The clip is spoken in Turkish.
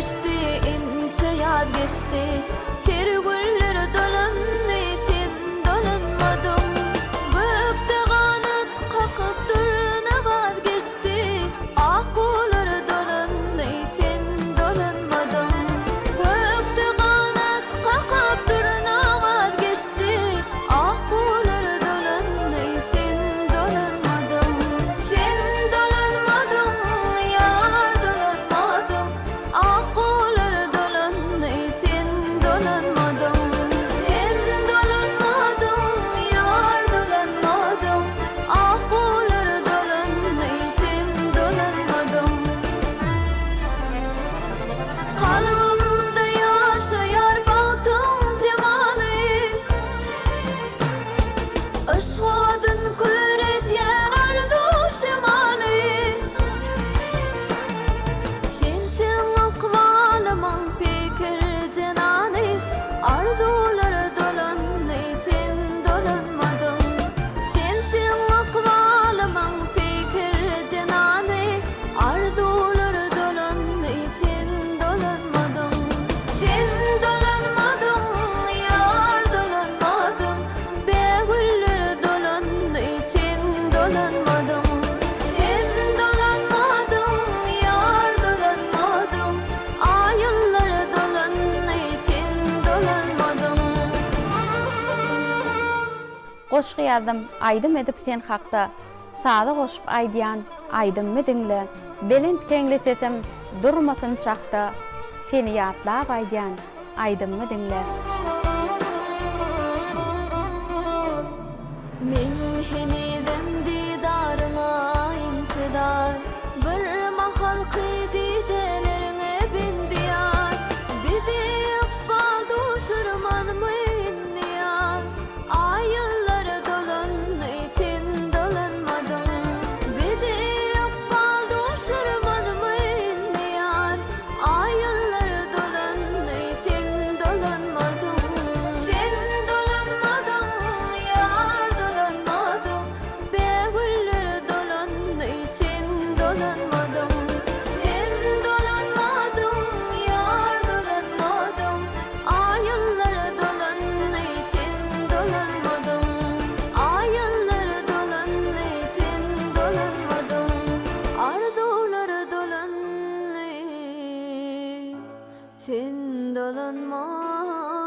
geçti, ince yad geçti. Tergüller dolandı, sen dolanmadın. Gökte kanat kakıp durna gaz geçti. Akıllar dolandı, sen dolanmadın. Gökte kanat kakıp durna gaz geçti. Akıllar dolandı, sen dolanmadın. Sen dolanmadın, yar dolanmadın. Akıllar dolandı, sen dolanmadın. Sen dolanmadın, yar dolanmadın. Akıllar dolandı, sen dolanmadın. Kalbimde yaşayar baktım cemali. Işıdın küretyen arzu şemali. Sensin akvalıman fikir cenani. Arzular dolandı, sen dolanmadın. Sensin akvalıman fikir cenani. Arzular dolandı, sen dolanmadın. Sen dolanmadın, yar dolanmadın. Begüller dolandı, sen dolanmadın. Sen dolanmadın, yar dolanmadın. Ayıllar dolandı, sen dolanmadın. Goşgy ýazdım, aýdym edip sen hakda. Sada goşup aýdýan, aýdymmy diňle. Belin kenglesesem, durmasyn çakda. Seni ýatlap aýdýan, aýdymmy diňle. Men henidem didaryňa intidar. Bir mahal kıydidelerine bindiyar. Bizi ıkbal duşurmanmy indiyar. Ayıllar dolandı, sen dolanmadın. Bizi ıkbal duşurmanmy indiyar. Ayıllar dolandı, sen dolanmadın. Sen dolanmadın, yar dolanmadın. Begüller dolandı, sen dolanmadın. Sen dolanmadın, yar dolanmadın. Ayıllar dolandı, sen dolanmadın. Ayıllar dolandı, sen dolanmadın. Arzular dolandı, sen dolanmadın.